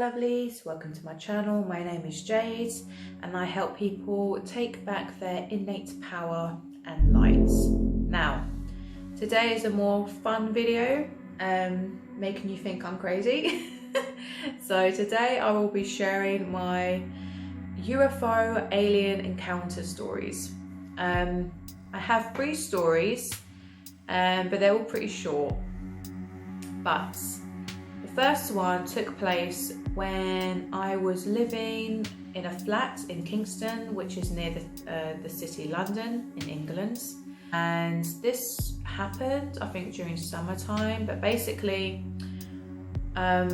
lovelies, welcome to my channel. My name is Jade and I help people take back their innate power and light. Now, today is a more fun video, making you think I'm crazy. So today I will be sharing my UFO alien encounter stories. I have 3 stories, but they're all pretty short. But the first one took place when I was living in a flat in Kingston, which is near the city London in England. And this happened, I think, during summertime. But basically, I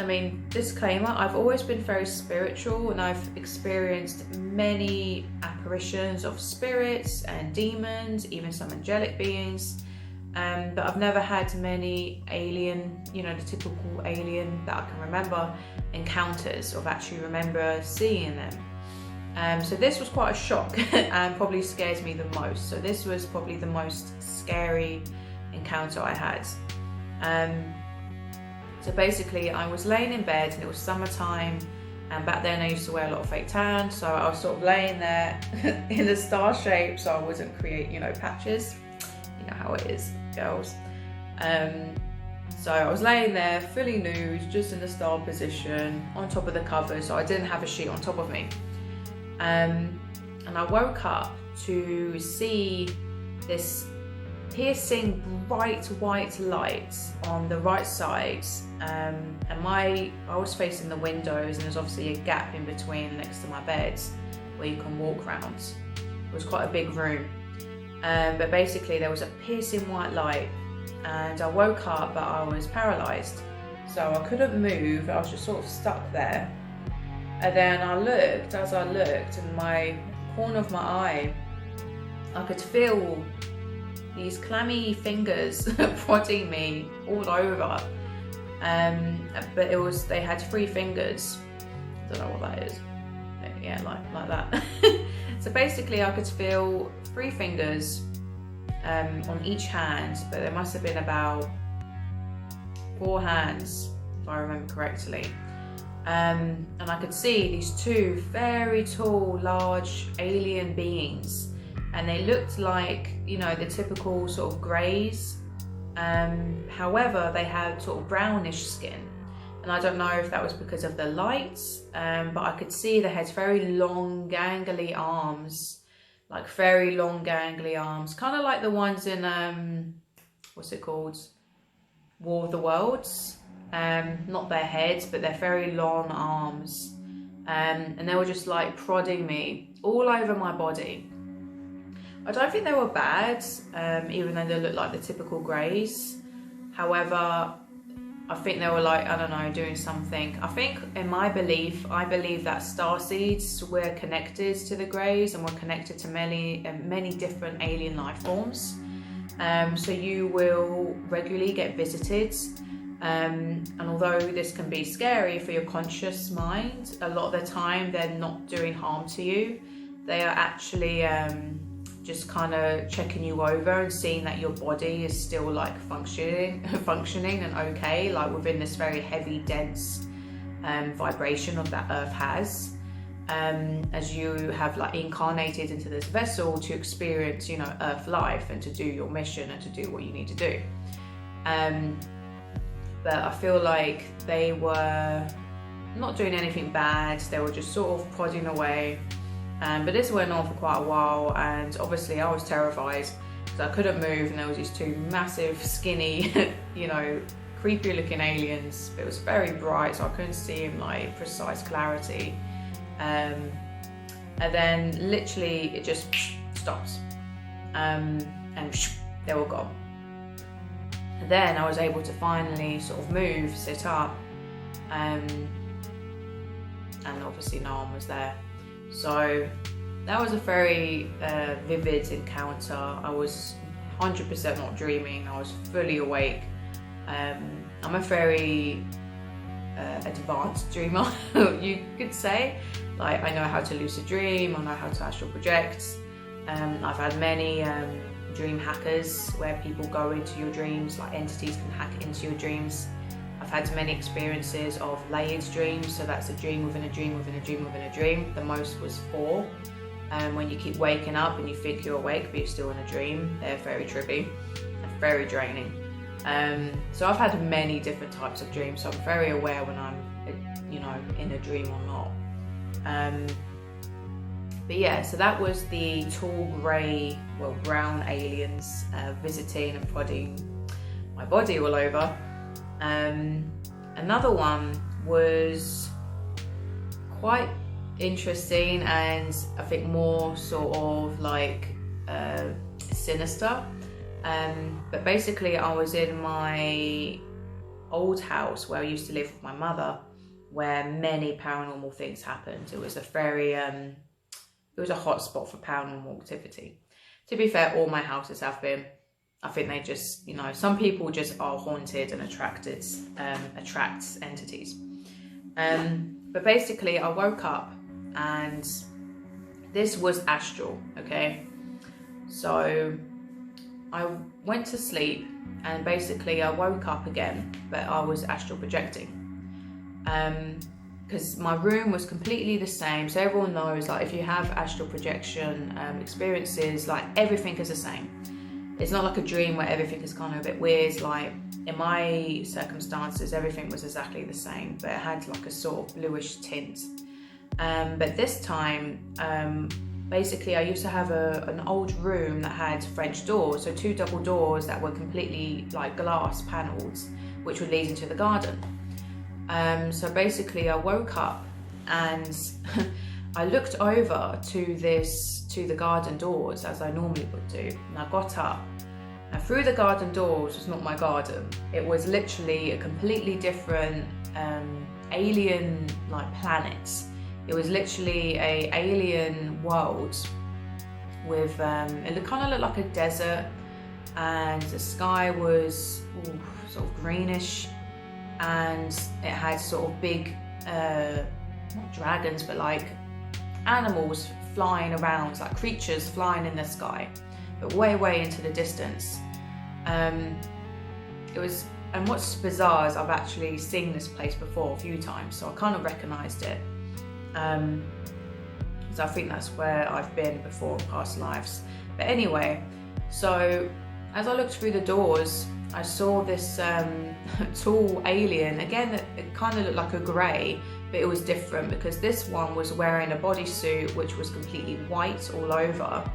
mean, disclaimer, I've always been very spiritual and I've experienced many apparitions of spirits and demons, even some angelic beings. But I've never had many alien, the typical alien that I can remember encounters of actually remember seeing them. So this was quite a shock and probably scares me the most. So this was probably the most scary encounter I had. So basically I was laying in bed and it was summertime, and back then I used to wear a lot of fake tan, so I was sort of laying there in a star shape so I wouldn't create, patches. You know how it is, girls. So I was laying there fully nude, just in the star position, on top of the covers, so I didn't have a sheet on top of me. And I woke up to see this piercing bright white light on the right side, and I was facing the windows, and there's obviously a gap in between next to my bed where you can walk around. It was quite a big room. But basically there was a piercing white light, and I woke up but I was paralysed, so I couldn't move. I was just sort of stuck there. And then as I looked in my corner of my eye, I could feel these clammy fingers prodding me all over. But they had 3 fingers. I don't know what that is. Yeah, like that. So basically I could feel 3 fingers on each hand, but there must have been about 4 hands if I remember correctly. And I could see these 2 very tall, large alien beings, and they looked like, the typical sort of greys. However, they had sort of brownish skin. And I don't know if that was because of the lights, but I could see they had very long, gangly arms, kind of like the ones in, what's it called? War of the Worlds. Not their heads, but their very long arms. And they were just like prodding me all over my body. I don't think they were bad, even though they looked like the typical greys. However, I think they were like, I don't know, doing something. I think in my belief, I believe that starseeds were connected to the greys and were connected to many different alien life forms. So you will regularly get visited. And although this can be scary for your conscious mind, a lot of the time they're not doing harm to you. They are actually just kind of checking you over and seeing that your body is still like functioning and okay, like within this very heavy, dense vibration of that Earth has, as you have like incarnated into this vessel to experience, Earth life and to do your mission and to do what you need to do. But I feel like they were not doing anything bad. They were just sort of prodding away. But this went on for quite a while, and obviously I was terrified because I couldn't move, and there was these 2 massive, skinny, creepy looking aliens. It was very bright, so I couldn't see in like precise clarity. And then literally it just stopped, and they were gone. And then I was able to finally sort of move, sit up, and obviously no one was there. So that was a very vivid encounter. I was 100% not dreaming. I was fully awake. I'm a very advanced dreamer, you could say. Like, I know how to lucid dream, I know how to astral project. I've had many dream hackers where people go into your dreams, like entities can hack into your dreams. I've had many experiences of layered dreams, so that's a dream within a dream within a dream within a dream. The most was 4. When you keep waking up and you think you're awake but you're still in a dream, they're very trippy and very draining. So I've had many different types of dreams, so I'm very aware when I'm, in a dream or not. But yeah, so that was the tall brown aliens visiting and prodding my body all over. Another one was quite interesting and I think more sort of like sinister. But basically I was in my old house where I used to live with my mother, where many paranormal things happened. It was a very, it was a hot spot for paranormal activity. To be fair, all my houses have been. I think they just, some people just are haunted and attracts entities. But basically I woke up and this was astral, okay? So I went to sleep and basically I woke up again, but I was astral projecting. Because my room was completely the same. So everyone knows, like, if you have astral projection experiences, like, everything is the same. It's not like a dream where everything is kind of a bit weird. Like, in my circumstances, everything was exactly the same, but it had like a sort of bluish tint. But this time, basically I used to have an old room that had French doors, so 2 double doors that were completely like glass panels, which would lead into the garden. So basically I woke up and I looked over to the garden doors as I normally would do, and I got up and through the garden doors was not my garden. It was literally a completely different alien like planet. It was literally a alien world with it kind of looked like a desert, and the sky was sort of greenish, and it had sort of big not dragons but like animals flying around, like creatures flying in the sky, but way into the distance. It was, and what's bizarre is I've actually seen this place before a few times, so I kind of recognised it. So I think that's where I've been before in past lives. But anyway, so as I looked through the doors, I saw this tall alien. Again, it kind of looked like a grey, but it was different because this one was wearing a bodysuit which was completely white all over,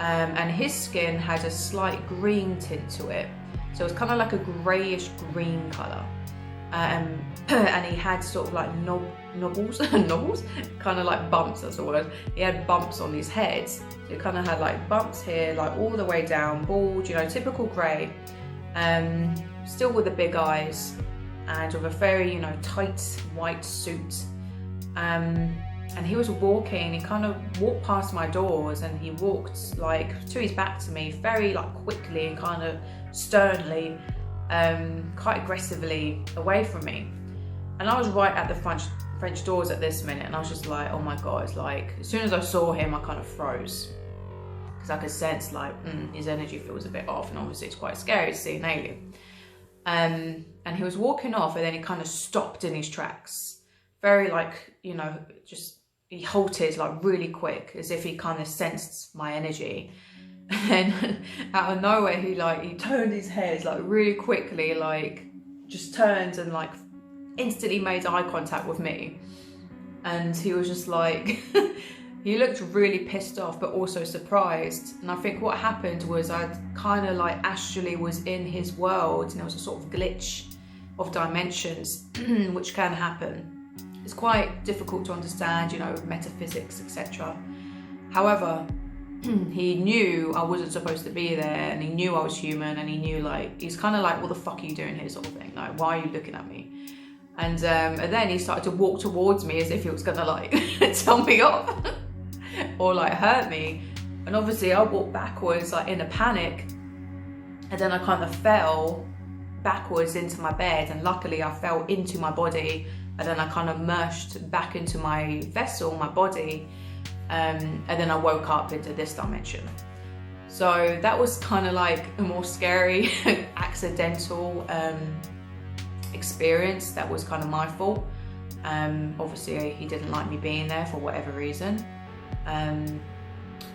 and his skin had a slight green tint to it, so it was kind of like a greyish green colour. And he had sort of like knobbles, kind of like bumps, that's the word. He had bumps on his head, so he kind of had like bumps here, like all the way down, bald, typical grey, still with the big eyes, and with a very, tight white suit. And he was walking, he kind of walked past my doors, and he walked like to his back to me very like quickly and kind of sternly, quite aggressively away from me. And I was right at the French doors at this minute, and I was just like, oh my God, it's like, as soon as I saw him, I kind of froze. Because I could sense like, his energy feels a bit off, and obviously it's quite scary to see an alien. And he was walking off, and then he kind of stopped in his tracks. Very like, he halted like really quick, as if he kind of sensed my energy. And then out of nowhere, he turned his head like really quickly, like just turned and like instantly made eye contact with me. And he was just like, he looked really pissed off, but also surprised. And I think what happened was I kind of like astrally was in his world, and there was a sort of glitch of dimensions, which can happen. It's quite difficult to understand, metaphysics, etc. However, he knew I wasn't supposed to be there, and he knew I was human, and he knew he's kind of like, what the fuck are you doing here, sort of thing, like, why are you looking at me? And then he started to walk towards me as if he was gonna like tell me off or like hurt me. And obviously I walked backwards like in a panic, and then I kind of fell backwards into my bed, and luckily I fell into my body, and then I kind of merged back into my vessel, my body, and then I woke up into this dimension. So that was kind of like a more scary accidental experience that was kind of my fault. Obviously he didn't like me being there for whatever reason.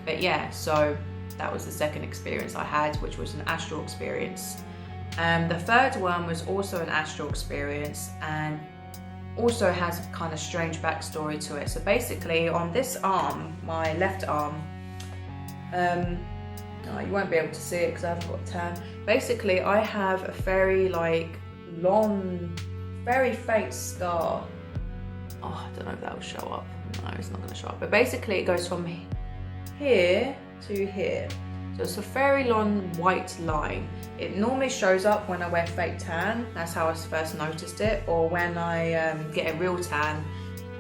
But yeah, so that was the second experience I had, which was an astral experience. The third one was also an astral experience, and also has a kind of strange backstory to it. So basically on this arm, my left arm, you won't be able to see it because I haven't got a tan. Basically I have a very like long, very faint scar. Oh, I don't know if that will show up. No, it's not going to show up. But basically it goes from here to here. So it's a very long white line. It normally shows up when I wear fake tan. That's how I first noticed it. Or when I get a real tan,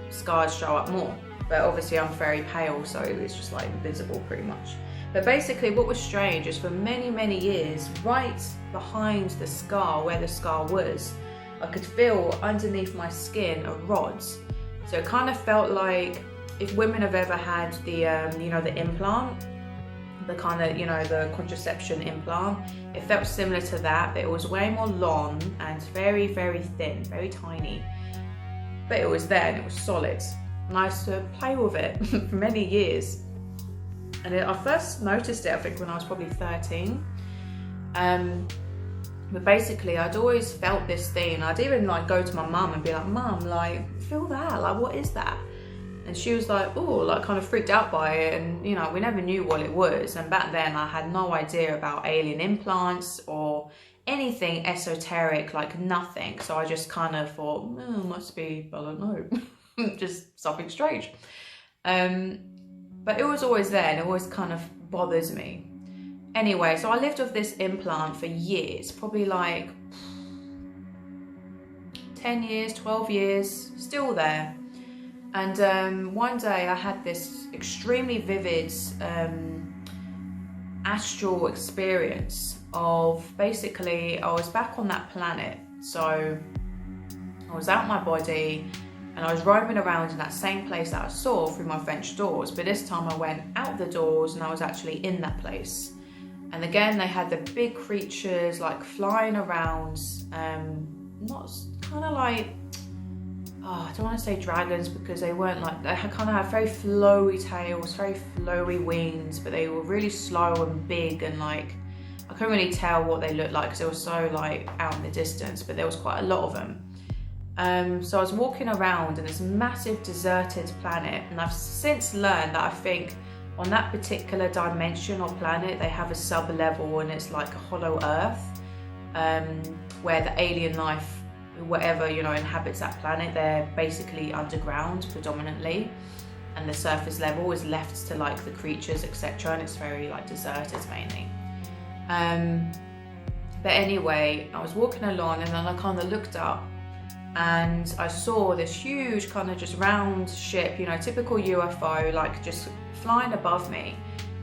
scars show up more. But obviously I'm very pale, so it's just like invisible pretty much. But basically what was strange is for many, many years, right behind the scar, where the scar was, I could feel underneath my skin a rod. So it kind of felt like, if women have ever had the, you know, the implant, the kind of, you know, the contraception implant, it felt similar to that, but it was way more long and very, very thin, very tiny. But it was there and it was solid. And I used to play with it for many years. And I first noticed it, I think, when I was probably 13. But basically, I'd always felt this thing. I'd even like go to my mum and be like, "Mum, like, feel that? Like, what is that?" And she was like, "Oh," like kind of freaked out by it. And you know, we never knew what it was. And back then, I had no idea about alien implants or anything esoteric, like nothing. So I just kind of thought, must be, I don't know, just something strange. But it was always there and it always kind of bothers me. Anyway, so I lived with this implant for years, probably like 10 years, 12 years, still there. And one day I had this extremely vivid astral experience of, basically I was back on that planet. So I was out my body and I was roaming around in that same place that I saw through my French doors, but this time I went out the doors and I was actually in that place. And again, they had the big creatures like flying around, not kind of like, I don't want to say dragons because they weren't like, they kind of had very flowy tails, very flowy wings, but they were really slow and big and like, I couldn't really tell what they looked like because they were so like out in the distance, but there was quite a lot of them. So I was walking around in this massive deserted planet, and I've since learned that I think on that particular dimension or planet, they have a sub-level and it's like a hollow earth, where the alien life, whatever, you know, inhabits that planet, they're basically underground predominantly, and the surface level is left to like the creatures, etc., and it's very like deserted mainly. But anyway, I was walking along and then I kind of looked up and I saw this huge kind of just round ship, you know, typical UFO, like just flying above me.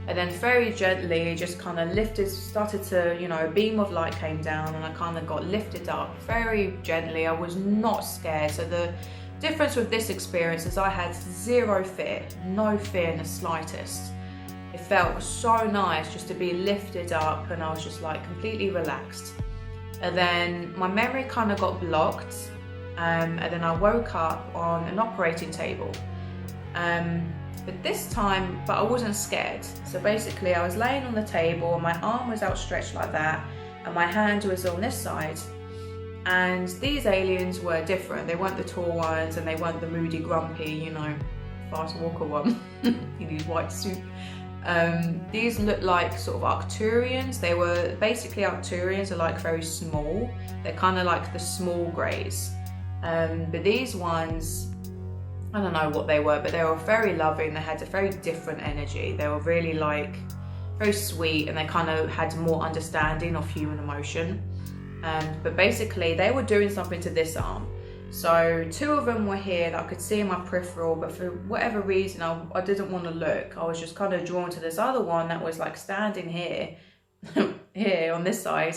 And then very gently just kind of lifted, started to, you know, a beam of light came down and I kind of got lifted up very gently. I was not scared. So the difference with this experience is I had zero fear, no fear in the slightest. It felt so nice just to be lifted up and I was just like completely relaxed. And then my memory kind of got blocked. And then I woke up on an operating table. But this time, I wasn't scared. So basically I was laying on the table and my arm was outstretched like that and my hand was on this side. And these aliens were different. They weren't the tall ones and they weren't the moody, grumpy, you know, fast walker one in his white suit. These looked like sort of Arcturians. They were basically, Arcturians are like very small. They're kind of like the small greys. But these ones, I don't know what they were, but they were very loving. They had a very different energy. They were really like very sweet and they kind of had more understanding of human emotion. But basically they were doing something to this arm. So two of them were here that I could see in my peripheral, but for whatever reason, I didn't want to look. I was just kind of drawn to this other one that was like standing here, here on this side.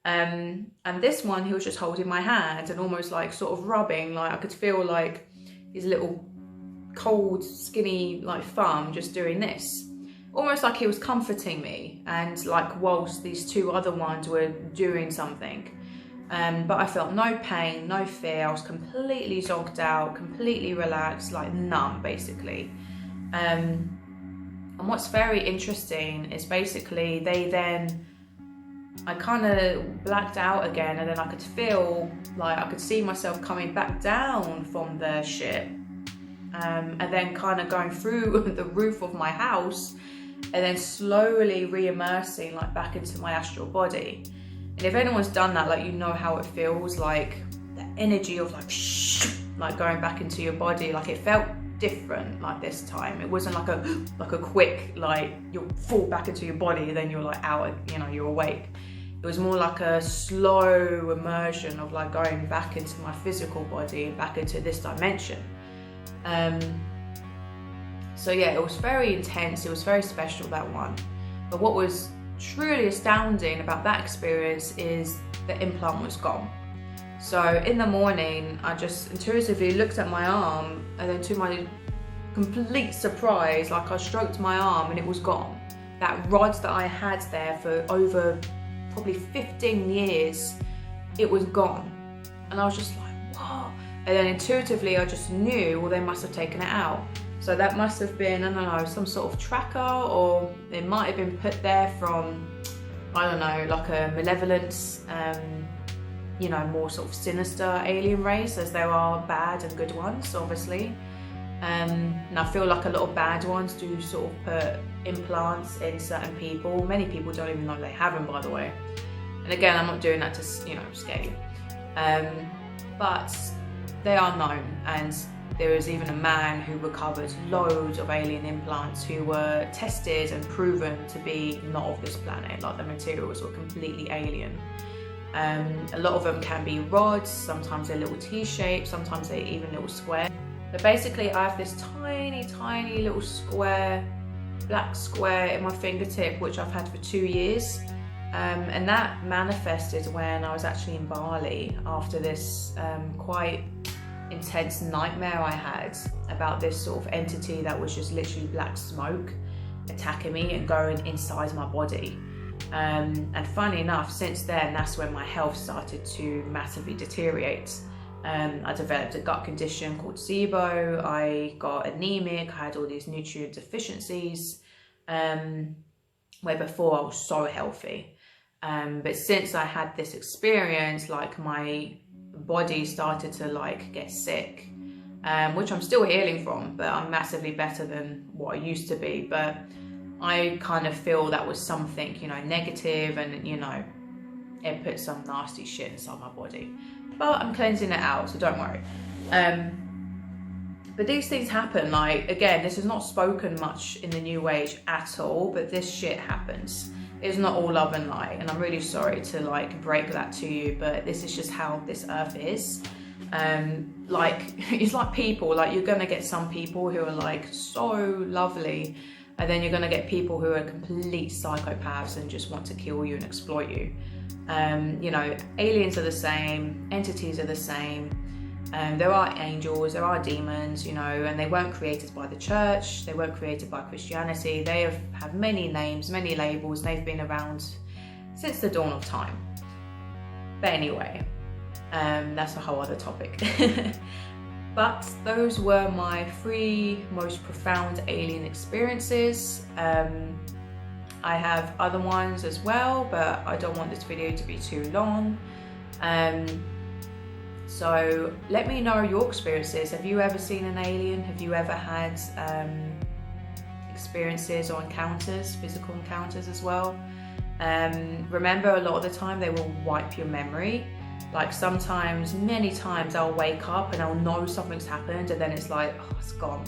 And this one, he was just holding my hand and almost like sort of rubbing, like I could feel like his little cold, skinny like thumb just doing this. Almost like he was comforting me and like whilst these two other ones were doing something. But I felt no pain, no fear. I was completely zonked out, completely relaxed, like numb basically. And what's very interesting is basically I kind of blacked out again, and then I could feel like I could see myself coming back down from the ship, and then kind of going through the roof of my house, and then slowly re-immersing like back into my astral body. And if anyone's done that, like, you know how it feels, like the energy of like going back into your body. Like, it felt different like this time. It wasn't like a quick, like you'll fall back into your body and then you're like out, you know, you're awake. It was more like a slow immersion of like going back into my physical body, back into this dimension. So yeah, it was very intense. It was very special, that one. But what was truly astounding about that experience is the implant was gone. So in the morning, I just intuitively looked at my arm, and then to my complete surprise, like, I stroked my arm and it was gone. That rod that I had there for over probably 15 years, it was gone. And I was just like, what? And then intuitively I just knew, well, they must have taken it out. So that must have been, I don't know, some sort of tracker, or it might have been put there from, I don't know, like a malevolent, you know, more sort of sinister alien race, as there are bad and good ones, obviously. And I feel like a lot of bad ones do sort of put implants in certain people. Many people don't even know they have them, by the way. And again, I'm not doing that to, you know, scare you. But they are known, and there is even a man who recovered loads of alien implants who were tested and proven to be not of this planet. Like, the materials were completely alien. A lot of them can be rods, sometimes they're little T-shapes, sometimes they're even little square. But basically I have this tiny little square, black square in my fingertip, which I've had for 2 years. And that manifested when I was actually in Bali after this quite intense nightmare I had about this sort of entity that was just literally black smoke attacking me and going inside my body. And funny enough, since then, that's when my health started to massively deteriorate. I developed a gut condition called SIBO. I got anemic. I had all these nutrient deficiencies, where before I was so healthy. But since I had this experience, like, my body started to like get sick, which I'm still healing from, but I'm massively better than what I used to be. But I kind of feel that was something, you know, negative, and, you know, it put some nasty shit inside my body. But I'm cleansing it out, so don't worry. But these things happen. Like, again, this is not spoken much in the New Age at all, but this shit happens. It's not all love and light, and I'm really sorry to like break that to you, but this is just how this earth is. Like, it's like people, like, you're gonna get some people who are like so lovely, and then you're gonna get people who are complete psychopaths and just want to kill you and exploit you. You know, aliens are the same, entities are the same. There are angels, there are demons, you know, and they weren't created by the church, they weren't created by Christianity. They have many names, many labels, and they've been around since the dawn of time. But anyway, that's a whole other topic. But those were my 3 most profound alien experiences. I have other ones as well, but I don't want this video to be too long. So let me know your experiences. Have you ever seen an alien? Have you ever had experiences or encounters, physical encounters as well? Remember, a lot of the time they will wipe your memory. Like, sometimes, many times, I'll wake up and I'll know something's happened, and then it's like, oh, it's gone.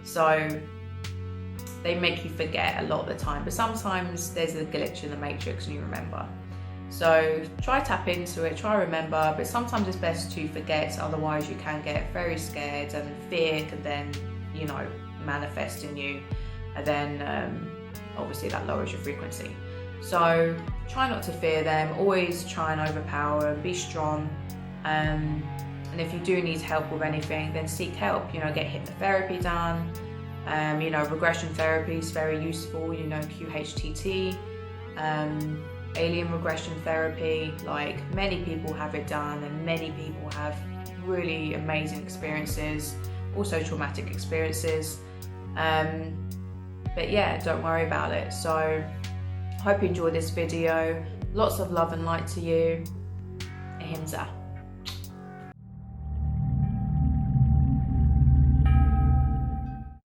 So they make you forget a lot of the time, but sometimes there's a glitch in the matrix and you remember. So try tap into it, try remember, but sometimes it's best to forget, otherwise you can get very scared, and fear can then, you know, manifest in you, and then obviously that lowers your frequency. So try not to fear them, always try and overpower and be strong. And if you do need help with anything, then seek help, you know, get hypnotherapy done. You know, regression therapy is very useful, you know, QHTT. alien regression therapy. Like, many people have it done, and many people have really amazing experiences, also traumatic experiences. But yeah, don't worry about it. So hope you enjoyed this video. Lots of love and light to you. Ahimsa.